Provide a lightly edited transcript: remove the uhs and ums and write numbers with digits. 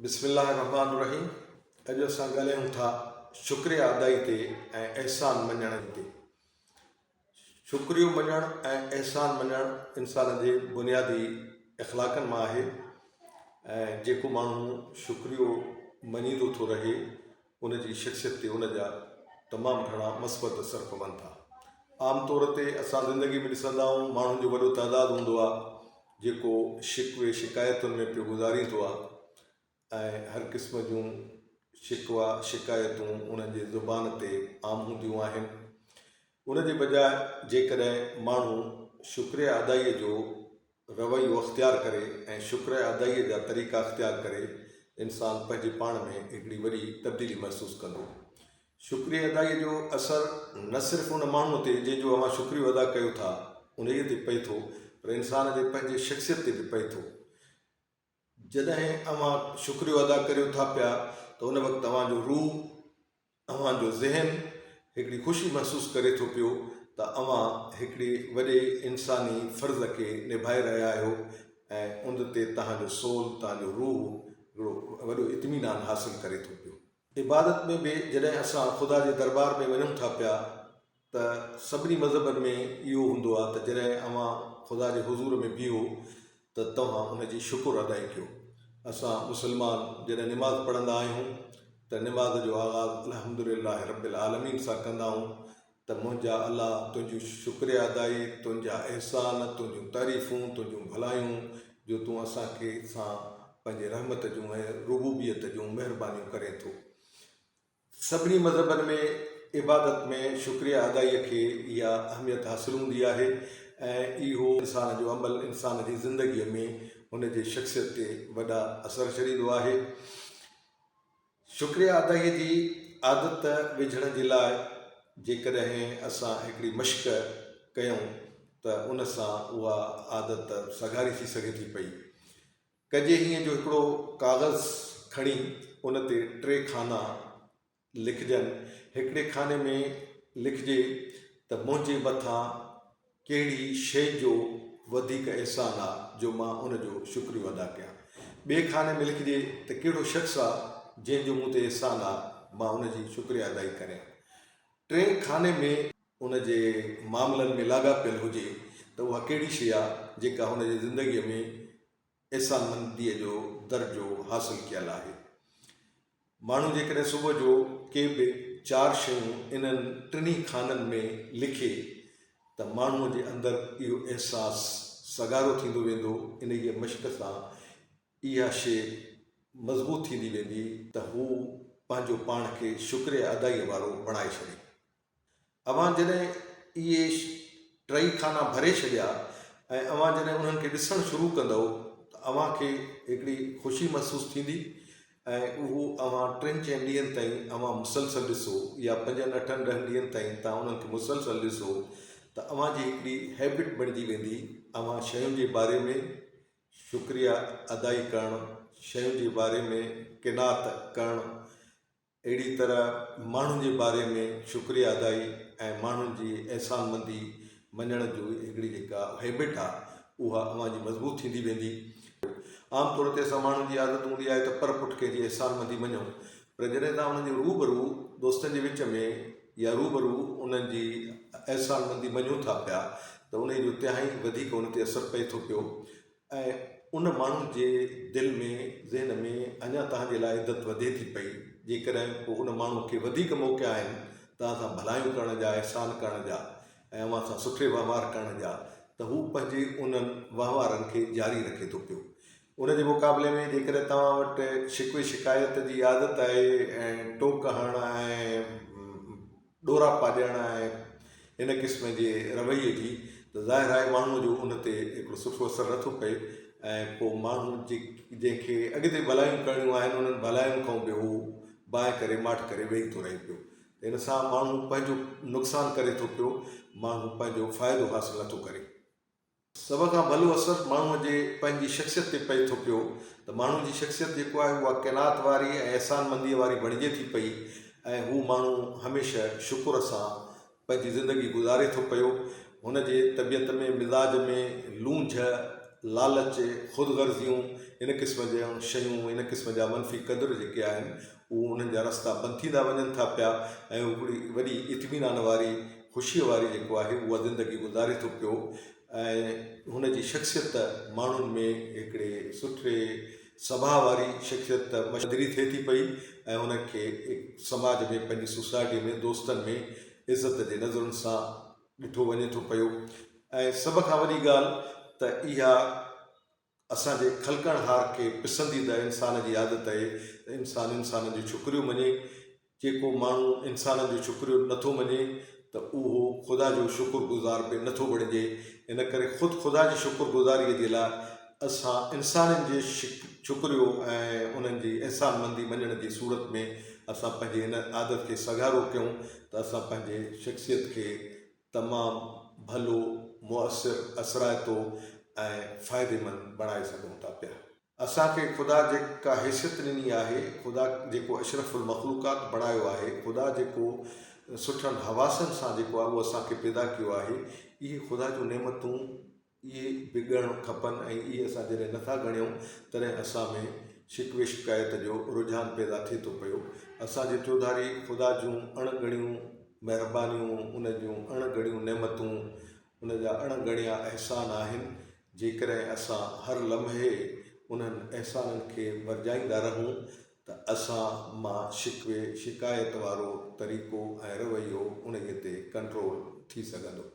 बिस्मिल्लाहिर्रहमानिर्रहीम। अॼु असां ॻाल्हायूं था शुक्रिया अदाई ते ऐं अहसान मञण ते। शुक्रियो मञणु ऐं अहसान मञणु इंसान जे बुनियादी इख़लाक़नि मां आहे ऐं जेको माण्हू शुक्रियो मञींदो थो रहे उन जी शख़्सियत ते उन जा तमामु घणा मस्बत असर पवनि था। आम तौर ते असां ज़िंदगी में ॾिसंदा आहियूं माण्हुनि जो वॾो तइदादु हूंदो आहे जेको शिकवे शिकायतुनि में पियो गुज़ारींदो आहे ऐं हर क़िस्म जूं शिकवा शिकायतूं उन्हनि जे ज़ुबान ते आम हूंदियूं आहिनि। उन जे बजाए जेकॾहिं माण्हू शुक्रिया अदाईअ जो रवैयो अख़्तियार करे ऐं शुक्रिया अदाईअ जा तरीक़ा अख़्तियार करे इंसानु पंहिंजे पाण में हिकिड़ी वॾी तब्दीली महसूसु कंदो। शुक्रिया अदाईअ जो असरु न सिर्फ़ु उन माण्हूअ ते जंहिंजो अवां शुक्रियो अदा कयो था उन ते पए थो, पर इंसान जे पंहिंजे शख़्सियत ते बि पए थो। जॾहिं अवां शुक्रियो अदा करियो था पिया त उन वक़्तु अवांजो रूह, अवांजो ज़हन हिकिड़ी ख़ुशी महसूसु करे थो पियो त अवां हिकिड़े वॾे इंसानी फ़र्ज़ खे निभाए रहिया आहियो ऐं उन ते तव्हांजो सोल, तव्हांजो रूह हिकिड़ो वॾो इत्मीनान हासिलु करे थो पियो। इबादत में बि जॾहिं असां ख़ुदा जे दरबार में वञूं था पिया त सभिनी मज़हबनि में इहो हूंदो आहे त जॾहिं अवां ख़ुदा जे हुज़ूर में बीहो त तव्हां उनजी शुकुर अदाई कयो। असां मुस्लमान जॾहिं निमाज़ पढ़ंदा आहियूं त निमाज़ जो आगाज़ अल्हम्दुलिल्लाह रब्बिल आलमीन सां कंदा आहियूं त मुंहिंजा अल्लाह तुंहिंजी शुक्रिया अदाई, तुंहिंजा अहसान, तुंहिंजूं तारीफ़ूं, तुंहिंजूं भलायूं जो तूं असांखे सां पंहिंजे रहमत जूं ऐं रुबूबियत जूं महिरबानियूं करे थो। सभिनी मज़हबनि में इबादत में शुक्रिया अदाईअ खे इहा अहमियत हासिलु हूंदी आहे ऐं इहो इंसान जो अमल इंसान जी ज़िंदगीअ में हुन जे शख़्सियत ते वॾा असर छॾींदो आहे। शुक्रिया अदाईअ जी आदत विझण जे लाइ जेकॾहिं असां हिकिड़ी मश्क कयूं त उन सां उहा आदत सघारी थी सघे थी पई। कजे हीअं जो हिकिड़ो काग़ज़ खणी उन ते 3 खाना लिखजनि। हिकिड़े खाने में लिखिजे त मुंहिंजे मथां कहिड़ी शइ जो वधीक अहसान आहे जो मां उनजो शुक्रियो अदा कयां। ॿिए खाने में लिखिजे त कहिड़ो शख़्स आहे जंहिंजो मूं ते अहसान आहे मां उनजी शुक्रिया अदाई करियां। 3 खाने में उन जे मामलनि में लाॻापियल हुजे त उहा कहिड़ी शइ आहे जेका हुन जी ज़िंदगीअ में अहसानमंदीअ जो दर्जो हासिलु कयल आहे। माण्हू जेकॾहिं सुबुह जो के बि 4 शयूं इन्हनि 3 खाननि में लिखे त माण्हूअ जे अंदरि इहो अहसासु सगारो थींदो वेंदो। इन जी मश्क सां इहा शइ मज़बूत थींदी वेंदी त हू पंहिंजो पाण खे शुक्रिया अदाईअ वारो बणाए छॾे। अवां जॾहिं इहे 3 खाना भरे छॾिया ऐं अवां जॾहिं उन्हनि खे ॾिसणु शुरू कंदव त अवां खे हिकिड़ी ख़ुशी महसूसु थींदी ऐं उहो अवां 3-4 ॾींहंनि ताईं अवां मुसलसल ॾिसो या 5-8-10 ॾींहंनि ताईं तव्हां उन्हनि खे मुसलसल ॾिसो त अवां जी हिकिड़ी हैबिट बणिजी वेंदी। अवां शयुनि जे बारे में शुक्रिया अदाई करणु, शयुनि जे बारे में क़नात करणु, अहिड़ी तरह माण्हुनि जे बारे में शुक्रिया अदाई ऐं माण्हुनि जी अहसानमंदी मञण जो हिकिड़ी जेका हैबिट आहे उहा अवां जी मज़बूत थींदी वेंदी। आम तौर ते असां माण्हुनि जी आदत हूंदी आहे त पर पुठ कंहिंजी अहसानमंदी मञूं, पर जॾहिं तव्हां उन्हनि जे रूबरू दोस्तनि जे विच में या रूबरू उन्हनि जी अहसानमंदी मञूं था पिया त उन जो तिहाई वधीक उन ते असरु पए थो पियो ऐं उन माण्हू जे दिलि में ज़हन में अञा तव्हांजे लाइ इज़त वधे थी पई। जेकॾहिं पोइ उन माण्हू खे वधीक मौक़ा आहिनि तव्हां सां भलायूं करण जा, अहसान करण जा ऐं अव्हां सां सुठे वहिंवार करण जा त हू पंहिंजे उन्हनि वहिंवारनि खे जारी रखे थो पियो। उन जे मुक़ाबले में जेकॾहिं तव्हां वटि शिकवे शिकायत जी आदत आहे ऐं टोक हणण ऐं ॾोरा पाॾियण ऐं इन क़िस्म जे रवैये जी त ज़ाहिर आहे माण्हूअ जो उन ते हिकिड़ो सुठो असरु नथो पए ऐं पोइ माण्हू जंहिंखे अॻिते भलायूं करणियूं आहिनि उन्हनि भलायुनि खां बि हू बाहि करे माठ करे वेही थो रहे पियो। इन सां माण्हू पंहिंजो नुक़सानु करे थो पियो, माण्हू पंहिंजो फ़ाइदो हासिलु नथो करे। सभ खां भलो असरु माण्हूअ जे पंहिंजी शख़्सियत ते पए थो पियो त माण्हू जी शख़्सियत जेको आहे उहा क़नात वारी ऐं अहसानमंदीअ वारी बणिजे थी पई ऐं हू माण्हू हमेशह शुकुर सां पंहिंजी ज़िंदगी गुज़ारे थो पियो। हुन जे तबियत में, मिज़ाज में लूंझ लालच, ख़ुदगर्ज़ियूं, इन क़िस्म जूं शयूं, इन क़िस्म जा मनफ़ी क़दर जेके आहिनि उहे उन्हनि जा रस्ता बंदि थींदा वञनि था पिया ऐं हिकिड़ी वॾी इत्मीनान वारी ख़ुशीअ वारी जेको आहे उहा ज़िंदगी गुज़ारे थो पियो ऐं हुनजी शख़्सियत माण्हुनि में हिकिड़े सुठे स्वभाव वारी शख़्सियत मशदरी थिए थी पई ऐं हुनखे समाज में पंहिंजी सोसाइटी में दोस्तनि में इज़त जे नज़रुनि सां ॾिठो वञे थो पियो। ऐं सभ खां वॾी ॻाल्हि त इहा असांजे खलकणहार खे पसंदीदा इंसान जी आदत आहे त इंसान जूं छोकिरियूं मञे। जेको माण्हू इंसाननि जूं छोकिरियूं नथो मञे त उहो ख़ुदा जो शुक्रगुज़ार बि नथो बणिजे। इन करे ख़ुदि ख़ुदा जी शुक्रगुज़ारीअ जे लाइ असां इंसाननि जे छोकिरियूं ऐं उन्हनि जी इंसानमंदी मञण जी सूरत में असां पंहिंजी इन आदत खे सगारो कयूं त असां पंहिंजे शख़्सियत खे तमामु भलो, मुअसिर, असराइतो ऐं फ़ाइदेमंद बणाए सघूं था पिया। असांखे ख़ुदा जेका हैसियत ॾिनी आहे, ख़ुदा जेको अशरफुल मख़लूक़ात बणायो आहे, ख़ुदा जेको सुठनि हवासनि सां जेको आहे उहो असांखे पैदा कयो आहे, इहे ख़ुदा जूं नेमतूं इहे बि ॻणणु खपनि ऐं इहे असां जॾहिं नथा ॻणियूं तॾहिं असां में शिकवे शिकायत जो रुझान पैदा थिए थो पियो। असांजे चौधारी ख़ुदा जूं अणॻणियूं महिरबानियूं, उन जूं अणॻणियूं नेमतूं, उन जा अणॻणिया अहसान आहिनि। जेकॾहिं असां हर लम्हे उन्हनि अहसाननि खे वरजाईंदा रहूं त असां मां शिकवे शिकायत वारो तरीक़ो ऐं रवैयो उन ते कंट्रोल थी सघंदो।